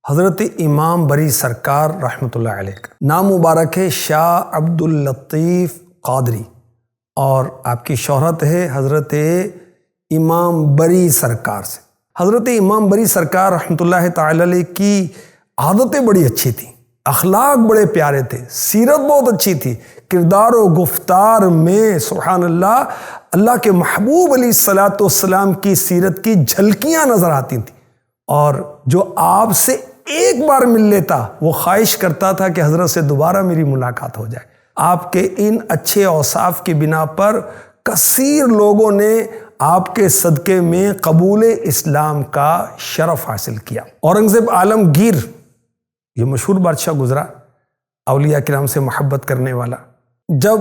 حضرت امام بری سرکار رحمۃ اللہ علیہ کا نام مبارک ہے شاہ عبد اللطیف قادری، اور آپ کی شہرت ہے حضرت امام بری سرکار سے۔ حضرت امام بری سرکار رحمۃ اللہ تعالی علیہ کی عادتیں بڑی اچھی تھیں، اخلاق بڑے پیارے تھے، سیرت بہت اچھی تھی، کردار و گفتار میں سبحان اللہ اللہ کے محبوب علیہ الصلاۃ والسلام کی سیرت کی جھلکیاں نظر آتی تھیں، اور جو آپ سے ایک بار مل لیتا وہ خواہش کرتا تھا کہ حضرت سے دوبارہ میری ملاقات ہو جائے۔ آپ کے ان اچھے اوصاف کی بنا پر کثیر لوگوں نے آپ کے صدقے میں قبول اسلام کا شرف حاصل کیا۔ اورنگزیب عالمگیر، یہ مشہور بادشاہ گزرا، اولیاء کرام سے محبت کرنے والا، جب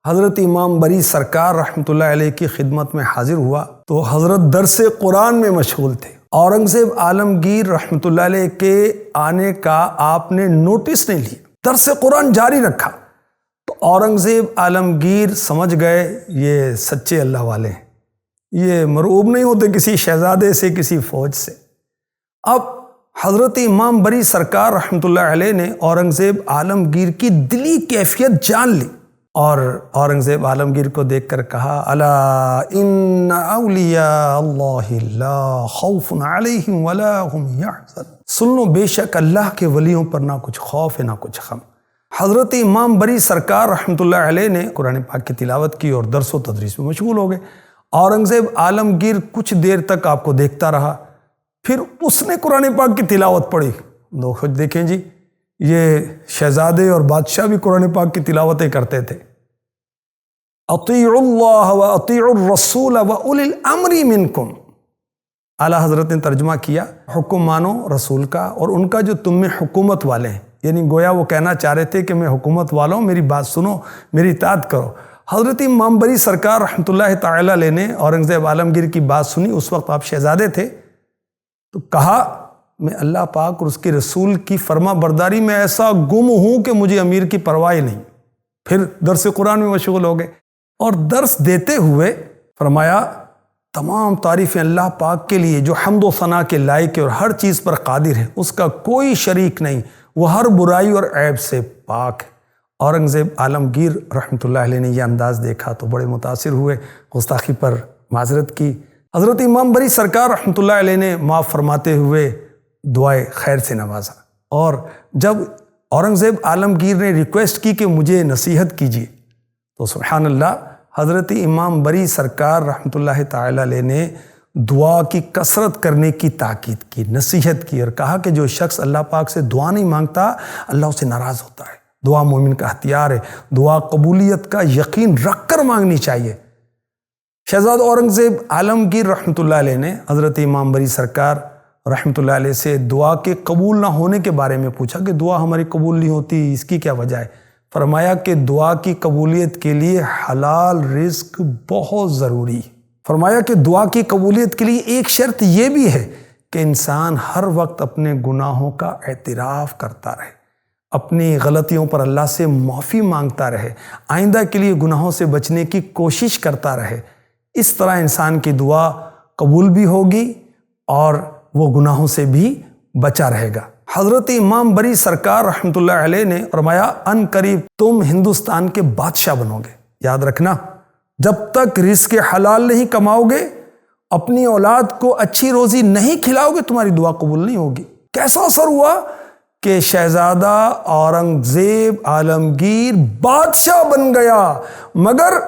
حضرت امام بری سرکار رحمۃ اللہ علیہ کی خدمت میں حاضر ہوا تو حضرت درس قرآن میں مشغول تھے۔ اورنگزیب عالمگیر رحمۃ اللہ علیہ کے آنے کا آپ نے نوٹس نہیں لیا، درس قرآن جاری رکھا، تو اورنگزیب عالمگیر سمجھ گئے یہ سچے اللہ والے ہیں، یہ مرعوب نہیں ہوتے کسی شہزادے سے، کسی فوج سے۔ اب حضرت امام بری سرکار رحمۃ اللہ علیہ نے اورنگزیب عالمگیر کی دلی کیفیت جان لی، اور اورنگزیب عالمگیر کو دیکھ کر کہا الا ان اولیاء اللہ لا خوف علیہم ولا هم يحزنون، سن لو بے شک اللہ کے ولیوں پر نہ کچھ خوف ہے نہ کچھ غم۔ حضرت امام بری سرکار رحمۃ اللہ علیہ نے قرآن پاک کی تلاوت کی اور درس و تدریس میں مشغول ہو گئے۔ اورنگزیب عالمگیر کچھ دیر تک آپ کو دیکھتا رہا، پھر اس نے قرآن پاک کی تلاوت پڑھی۔ خود دیکھیں جی، یہ شہزادے اور بادشاہ بھی قرآن پاک کی تلاوتیں کرتے تھے۔ اطیعوا اللہ و اطیعوا الرسول و اولی الامر منکم، اعلیٰ حضرت نے ترجمہ کیا حکم مانو رسول کا اور ان کا جو تم میں حکومت والے ہیں، یعنی گویا وہ کہنا چاہ رہے تھے کہ میں حکومت والا ہوں، میری بات سنو، میری اطاعت کرو۔ حضرت امام بری سرکار رحمۃ اللہ تعالی علیہ نے اورنگزیب عالمگیر کی بات سنی، اس وقت آپ شہزادے تھے، تو کہا میں اللہ پاک اور اس کے رسول کی فرما برداری میں ایسا گم ہوں کہ مجھے امیر کی پرواہ نہیں۔ پھر درس قرآن میں مشغول ہو گئے، اور درس دیتے ہوئے فرمایا تمام تعریفیں اللہ پاک کے لیے جو حمد و ثنا کے لائق ہے اور ہر چیز پر قادر ہے، اس کا کوئی شریک نہیں، وہ ہر برائی اور عیب سے پاک ہے۔ اورنگزیب عالمگیر رحمۃ اللہ علیہ نے یہ انداز دیکھا تو بڑے متاثر ہوئے، گستاخی پر معذرت کی۔ حضرت امام بری سرکار رحمۃ اللہ علیہ نے معاف فرماتے ہوئے دعائے خیر سے نوازا، اور جب اورنگزیب عالمگیر نے ریکویسٹ کی کہ مجھے نصیحت کیجیے، تو سبحان اللہ حضرت امام بری سرکار رحمۃ اللہ تعالی علیہ نے دعا کی کثرت کرنے کی تاکید کی، نصیحت کی، اور کہا کہ جو شخص اللہ پاک سے دعا نہیں مانگتا اللہ اسے ناراض ہوتا ہے۔ دعا مومن کا ہتھیار ہے، دعا قبولیت کا یقین رکھ کر مانگنی چاہیے۔ شہزادہ اورنگزیب عالمگیر رحمۃ اللہ علیہ نے حضرت امام بری سرکار رحمۃ اللہ علیہ سے دعا کے قبول نہ ہونے کے بارے میں پوچھا کہ دعا ہماری قبول نہیں ہوتی، اس کی کیا وجہ ہے؟ فرمایا کہ دعا کی قبولیت کے لیے حلال رزق بہت ضروری ہے۔ فرمایا کہ دعا کی قبولیت کے لیے ایک شرط یہ بھی ہے کہ انسان ہر وقت اپنے گناہوں کا اعتراف کرتا رہے، اپنی غلطیوں پر اللہ سے معافی مانگتا رہے، آئندہ کے لیے گناہوں سے بچنے کی کوشش کرتا رہے۔ اس طرح انسان کی دعا قبول بھی ہوگی اور وہ گناہوں سے بھی بچا رہے گا۔ حضرت امام بری سرکار رحمۃ اللہ علیہ نے فرمایا ان قریب تم ہندوستان کے بادشاہ بنو گے، یاد رکھنا جب تک رزق حلال نہیں کماؤ گے، اپنی اولاد کو اچھی روزی نہیں کھلاؤ گے، تمہاری دعا قبول نہیں ہوگی۔ کیسا اثر ہوا کہ شہزادہ اورنگزیب عالمگیر بادشاہ بن گیا، مگر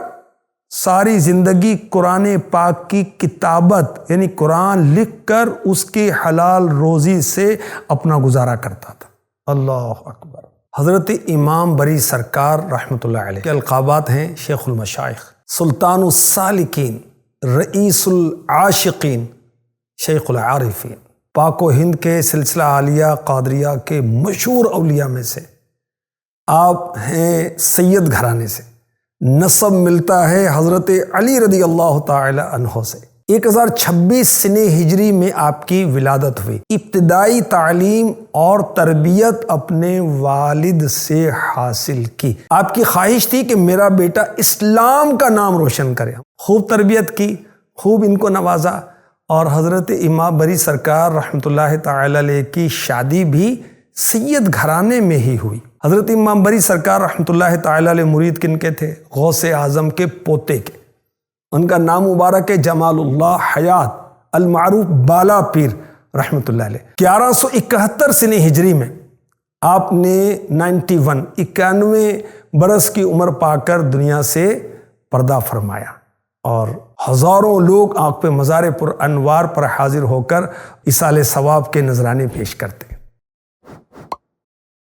ساری زندگی قرآن پاک کی کتابت یعنی قرآن لکھ کر اس کے حلال روزی سے اپنا گزارا کرتا تھا۔ اللہ اکبر۔ حضرت امام بری سرکار رحمۃ اللہ علیہ کے القابات ہیں شیخ المشائخ، سلطان السالکین، رئیس العاشقین، شیخ العارفین، پاک و ہند کے سلسلہ عالیہ قادریہ کے مشہور اولیاء میں سے آپ ہیں، سید گھرانے سے نسب ملتا ہے حضرت علی رضی اللہ تعالی عنہ سے۔ 1026 سنہ ہجری میں آپ کی ولادت ہوئی۔ ابتدائی تعلیم اور تربیت اپنے والد سے حاصل کی۔ آپ کی خواہش تھی کہ میرا بیٹا اسلام کا نام روشن کرے۔ خوب تربیت کی، خوب ان کو نوازا، اور حضرت امام بری سرکار رحمۃ اللہ تعالی علیہ کی شادی بھی سید گھرانے میں ہی ہوئی۔ حضرت امام بری سرکار رحمۃ اللہ تعالی علیہ مرید کن کے تھے؟ غوث اعظم کے پوتے کے۔ ان کا نام مبارک ہے جمال اللہ حیات المعروف بالا پیر رحمۃ اللہ علیہ۔ 1171 سن ہجری میں آپ نے 91 برس کی عمر پا کر دنیا سے پردہ فرمایا، اور ہزاروں لوگ آپ پہ مزار پر انوار پر حاضر ہو کر ایصال ثواب کے نذرانے پیش کرتے۔